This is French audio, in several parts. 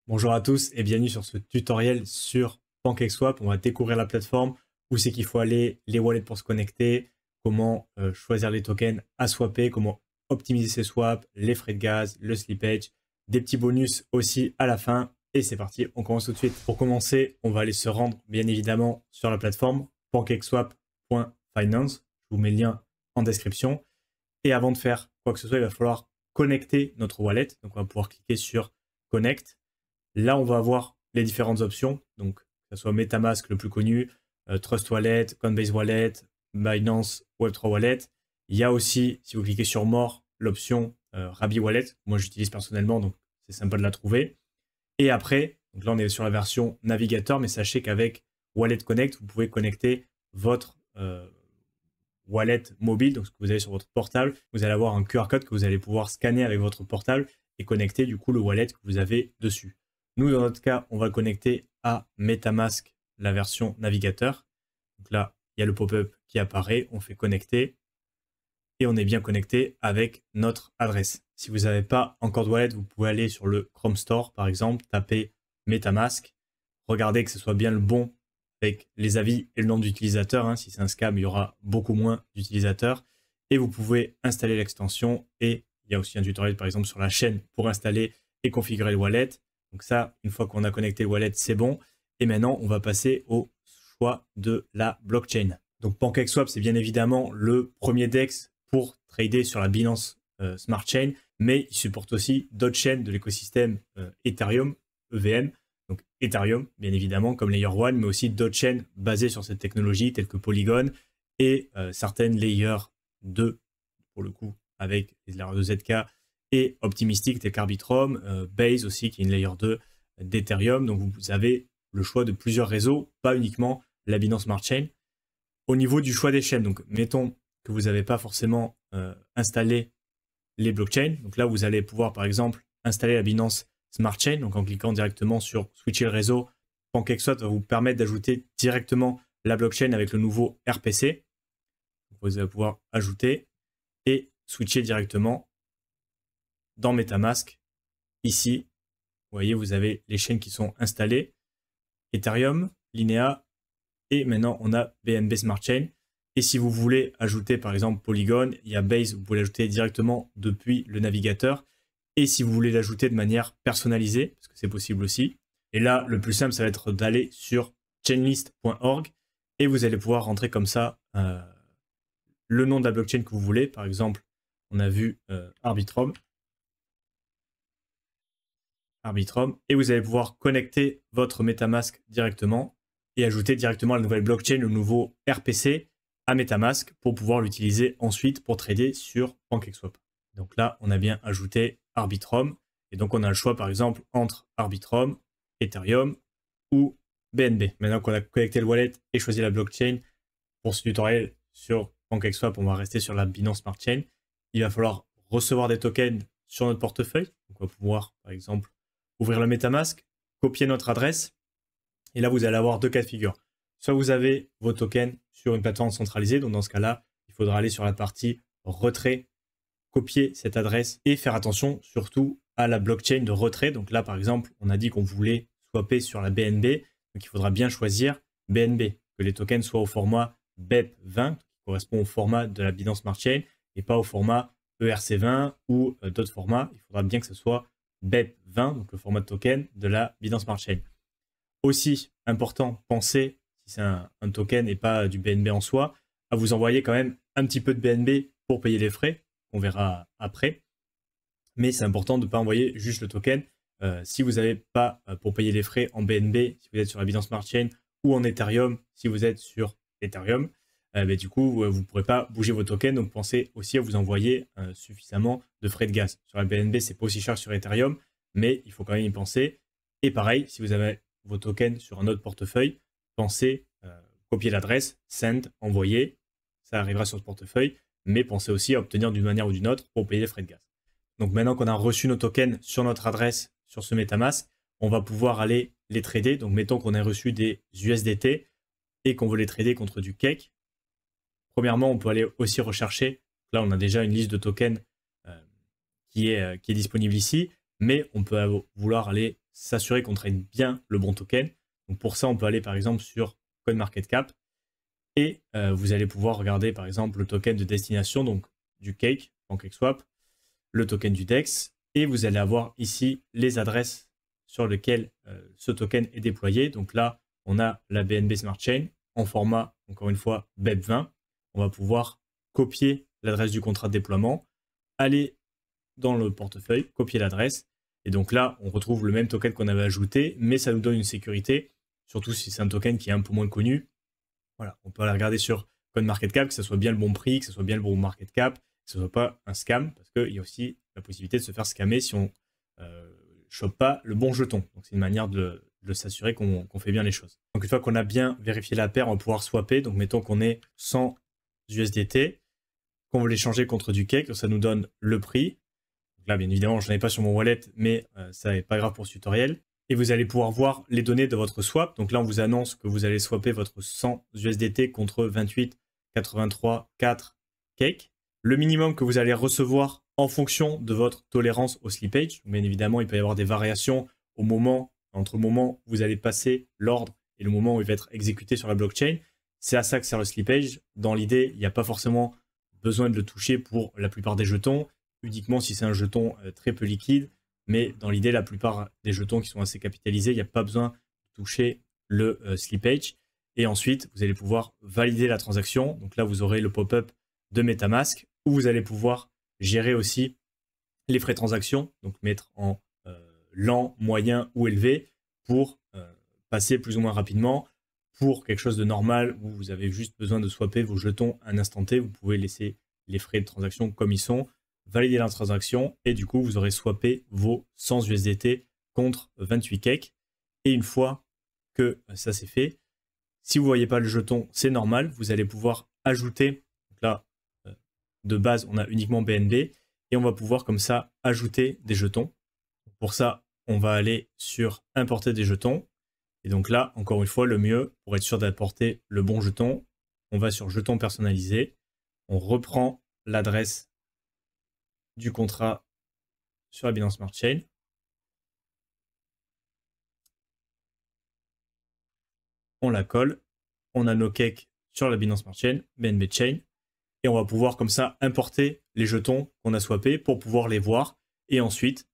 Bonjour à tous et bienvenue sur ce tutoriel sur PancakeSwap. On va découvrir la plateforme, où c'est qu'il faut aller, les wallets pour se connecter, comment choisir les tokens à swapper, comment optimiser ses swaps, les frais de gaz, le slippage, des petits bonus aussi à la fin. Et c'est parti, on commence tout de suite. Pour commencer, on va aller se rendre bien évidemment sur la plateforme pancakeswap.finance. Je vous mets le lien en description. Et avant de faire quoi que ce soit, il va falloir connecter notre wallet. Donc on va pouvoir cliquer sur Connect. Là, on va avoir les différentes options, donc que ce soit MetaMask le plus connu, Trust Wallet, Coinbase Wallet, Binance Web3 Wallet. Il y a aussi, si vous cliquez sur More, l'option Rabi Wallet. Moi, j'utilise personnellement, donc c'est sympa de la trouver. Et après, donc là, on est sur la version navigateur, mais sachez qu'avec Wallet Connect, vous pouvez connecter votre wallet mobile, donc ce que vous avez sur votre portable. Vous allez avoir un QR code que vous allez pouvoir scanner avec votre portable et connecter du coup le wallet que vous avez dessus. Nous, dans notre cas, on va le connecter à MetaMask, la version navigateur. Donc là, il y a le pop-up qui apparaît, on fait connecter et on est bien connecté avec notre adresse. Si vous n'avez pas encore de wallet, vous pouvez aller sur le Chrome Store, par exemple, taper MetaMask, regardez que ce soit bien le bon avec les avis et le nombre d'utilisateurs. Si c'est un scam, il y aura beaucoup moins d'utilisateurs. Et vous pouvez installer l'extension et il y a aussi un tutoriel, par exemple, sur la chaîne pour installer et configurer le wallet. Donc ça, une fois qu'on a connecté le wallet, c'est bon. Et maintenant, on va passer au choix de la blockchain. Donc PancakeSwap, c'est bien évidemment le premier DEX pour trader sur la Binance Smart Chain, mais il supporte aussi d'autres chaînes de l'écosystème Ethereum, EVM. Donc Ethereum, bien évidemment, comme Layer 1, mais aussi d'autres chaînes basées sur cette technologie, telles que Polygon et certaines Layer 2, pour le coup, avec les Layer 2 ZK, et Optimistic, tels qu'Arbitrum, Base aussi, qui est une Layer 2 d'Ethereum. Donc vous avez le choix de plusieurs réseaux, pas uniquement la Binance Smart Chain. Au niveau du choix des chaînes, donc mettons que vous n'avez pas forcément installé les blockchains. Donc là, vous allez pouvoir, par exemple, installer la Binance Smart Chain. Donc en cliquant directement sur Switcher le réseau, PancakeSwap va vous permettre d'ajouter directement la blockchain avec le nouveau RPC. Donc vous allez pouvoir ajouter et switcher directement dans MetaMask. Ici, vous voyez, vous avez les chaînes qui sont installées. Ethereum, Linea, et maintenant on a BNB Smart Chain. Et si vous voulez ajouter par exemple Polygon, il y a Base, vous pouvez l'ajouter directement depuis le navigateur. Et si vous voulez l'ajouter de manière personnalisée, parce que c'est possible aussi. Et là, le plus simple, ça va être d'aller sur chainlist.org et vous allez pouvoir rentrer comme ça le nom de la blockchain que vous voulez. Par exemple, on a vu Arbitrum, et vous allez pouvoir connecter votre MetaMask directement et ajouter directement la nouvelle blockchain, le nouveau RPC à MetaMask pour pouvoir l'utiliser ensuite pour trader sur PancakeSwap. Donc là, on a bien ajouté Arbitrum et donc on a le choix par exemple entre Arbitrum, Ethereum ou BNB. Maintenant qu'on a connecté le wallet et choisi la blockchain, pour ce tutoriel sur PancakeSwap, on va rester sur la Binance Smart Chain. Il va falloir recevoir des tokens sur notre portefeuille. Donc on va pouvoir par exemple ouvrir le MetaMask, copier notre adresse, et là vous allez avoir deux cas de figure. Soit vous avez vos tokens sur une plateforme centralisée, donc dans ce cas-là, il faudra aller sur la partie retrait, copier cette adresse et faire attention surtout à la blockchain de retrait. Donc là par exemple, on a dit qu'on voulait swapper sur la BNB, donc il faudra bien choisir BNB, que les tokens soient au format BEP20, qui correspond au format de la Binance Smart Chain, et pas au format ERC20 ou d'autres formats. Il faudra bien que ce soit BEP20, donc le format de token de la Binance Smart Chain. Aussi important, pensez, si c'est un token et pas du BNB en soi, à vous envoyer quand même un petit peu de BNB pour payer les frais, qu'on verra après. Mais c'est important de ne pas envoyer juste le token. Si vous n'avez pas pour payer les frais en BNB, si vous êtes sur la Binance Smart Chain, ou en Ethereum, si vous êtes sur Ethereum, du coup, vous ne pourrez pas bouger vos tokens. Donc, pensez aussi à vous envoyer suffisamment de frais de gaz. Sur la BNB, c'est pas aussi cher sur Ethereum, mais il faut quand même y penser. Et pareil, si vous avez vos tokens sur un autre portefeuille, pensez copier l'adresse, send, envoyer. Ça arrivera sur ce portefeuille, mais pensez aussi à obtenir d'une manière ou d'une autre pour payer les frais de gaz. Donc, maintenant qu'on a reçu nos tokens sur notre adresse, sur ce MetaMask, on va pouvoir aller les trader. Donc, mettons qu'on a reçu des USDT et qu'on veut les trader contre du cake. Premièrement, on peut aller aussi rechercher. Là, on a déjà une liste de tokens qui est disponible ici, mais on peut vouloir aller s'assurer qu'on trade bien le bon token. Donc pour ça, on peut aller par exemple sur CoinMarketCap et vous allez pouvoir regarder par exemple le token de destination, donc du Cake, PancakeSwap, le token du DEX, et vous allez avoir ici les adresses sur lesquelles ce token est déployé. Donc là, on a la BNB Smart Chain en format, encore une fois, BEP20. On va pouvoir copier l'adresse du contrat de déploiement, aller dans le portefeuille, copier l'adresse, et donc là, on retrouve le même token qu'on avait ajouté, mais ça nous donne une sécurité, surtout si c'est un token qui est un peu moins connu. Voilà, on peut aller regarder sur CoinMarketCap, que ce soit bien le bon prix, que ce soit bien le bon market cap, que ce ne soit pas un scam, parce qu'il y a aussi la possibilité de se faire scammer si on ne chope pas le bon jeton. Donc c'est une manière de s'assurer qu'on fait bien les choses. Donc une fois qu'on a bien vérifié la paire, on va pouvoir swapper. Donc mettons qu'on est 100 USDT, qu'on veut les changer contre du Cake, ça nous donne le prix. Donc là, bien évidemment, je n'en ai pas sur mon wallet, mais ça n'est pas grave pour ce tutoriel. Et vous allez pouvoir voir les données de votre swap. Donc là, on vous annonce que vous allez swapper votre 100 USDT contre 28,83,4 Cake. Le minimum que vous allez recevoir en fonction de votre tolérance au slippage. Bien évidemment, il peut y avoir des variations entre le moment où vous allez passer l'ordre et le moment où il va être exécuté sur la blockchain. C'est à ça que sert le slippage. Dans l'idée, il n'y a pas forcément besoin de le toucher pour la plupart des jetons, uniquement si c'est un jeton très peu liquide. Mais dans l'idée, la plupart des jetons qui sont assez capitalisés, il n'y a pas besoin de toucher le slippage. Et ensuite, vous allez pouvoir valider la transaction. Donc là, vous aurez le pop-up de MetaMask où vous allez pouvoir gérer aussi les frais de transaction, donc mettre en lent, moyen ou élevé pour passer plus ou moins rapidement. Pour quelque chose de normal où vous avez juste besoin de swapper vos jetons à un instant T, vous pouvez laisser les frais de transaction comme ils sont, valider la transaction et du coup, vous aurez swappé vos 100 USDT contre 28 Cake. Et une fois que ça c'est fait, si vous ne voyez pas le jeton, c'est normal, vous allez pouvoir ajouter, donc là, de base, on a uniquement BNB et on va pouvoir comme ça ajouter des jetons. Pour ça, on va aller sur importer des jetons. Et donc là, encore une fois, le mieux, pour être sûr d'apporter le bon jeton, on va sur jeton personnalisé, on reprend l'adresse du contrat sur la Binance Smart Chain. On la colle, on a nos cakes sur la Binance Smart Chain, BNB Chain, et on va pouvoir comme ça importer les jetons qu'on a swappés pour pouvoir les voir et ensuite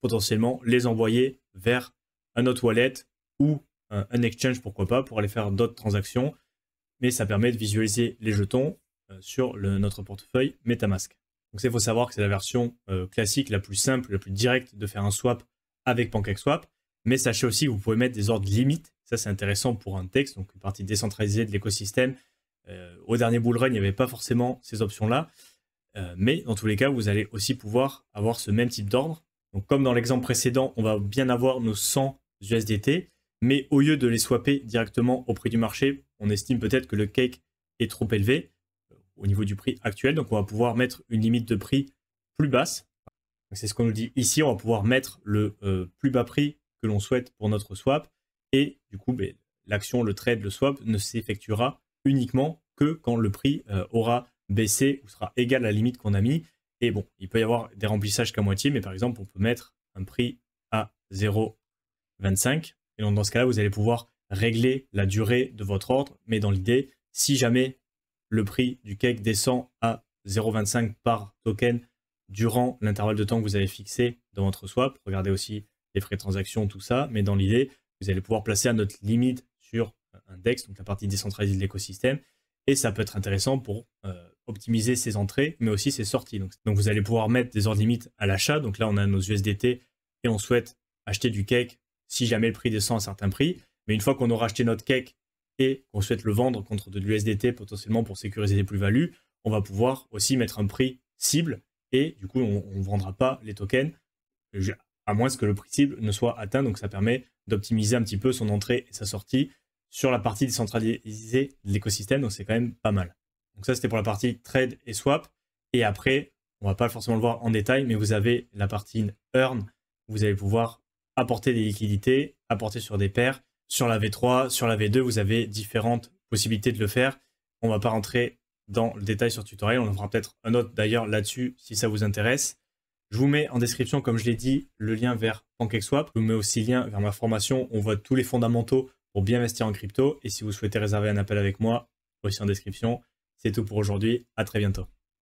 potentiellement les envoyer vers un autre wallet ou un exchange, pourquoi pas, pour aller faire d'autres transactions. Mais ça permet de visualiser les jetons sur notre portefeuille MetaMask. Donc il faut savoir que c'est la version classique, la plus simple, la plus directe de faire un swap avec PancakeSwap. Mais sachez aussi que vous pouvez mettre des ordres limites. Ça, c'est intéressant pour un DEX, donc une partie décentralisée de l'écosystème. Au dernier bull run, il n'y avait pas forcément ces options-là. Mais dans tous les cas, vous allez aussi pouvoir avoir ce même type d'ordre. Donc comme dans l'exemple précédent, on va bien avoir nos 100 USDT. Mais au lieu de les swapper directement au prix du marché, on estime peut-être que le cake est trop élevé au niveau du prix actuel. Donc, on va pouvoir mettre une limite de prix plus basse. C'est ce qu'on nous dit ici. On va pouvoir mettre le plus bas prix que l'on souhaite pour notre swap. Et du coup, l'action, le trade, le swap ne s'effectuera uniquement que quand le prix aura baissé ou sera égal à la limite qu'on a mis. Et bon, il peut y avoir des remplissages qu'à moitié, mais par exemple, on peut mettre un prix à 0,25. Et donc, dans ce cas-là, vous allez pouvoir régler la durée de votre ordre. Mais dans l'idée, si jamais le prix du cake descend à 0,25 par token durant l'intervalle de temps que vous avez fixé dans votre swap, regardez aussi les frais de transaction, tout ça. Mais dans l'idée, vous allez pouvoir placer à notre limite sur un DEX, donc la partie décentralisée de l'écosystème. Et ça peut être intéressant pour optimiser ses entrées, mais aussi ses sorties. Donc, vous allez pouvoir mettre des ordres limites à l'achat. Donc là, on a nos USDT et on souhaite acheter du cake si jamais le prix descend à un certain prix. Mais une fois qu'on aura acheté notre cake et qu'on souhaite le vendre contre de l'USDT potentiellement pour sécuriser des plus-values, on va pouvoir aussi mettre un prix cible et du coup, on ne vendra pas les tokens à moins que le prix cible ne soit atteint. Donc, ça permet d'optimiser un petit peu son entrée et sa sortie sur la partie décentralisée de l'écosystème. Donc, c'est quand même pas mal. Donc, ça, c'était pour la partie trade et swap. Et après, on ne va pas forcément le voir en détail, mais vous avez la partie earn. Vous allez pouvoir apporter des liquidités, apporter sur des paires. Sur la V3, sur la V2, vous avez différentes possibilités de le faire. On ne va pas rentrer dans le détail sur le tutoriel. On en fera peut-être un autre d'ailleurs là-dessus si ça vous intéresse. Je vous mets en description, comme je l'ai dit, le lien vers PancakeSwap. Je vous mets aussi le lien vers ma formation. On voit tous les fondamentaux pour bien investir en crypto. Et si vous souhaitez réserver un appel avec moi, aussi en description. C'est tout pour aujourd'hui. À très bientôt.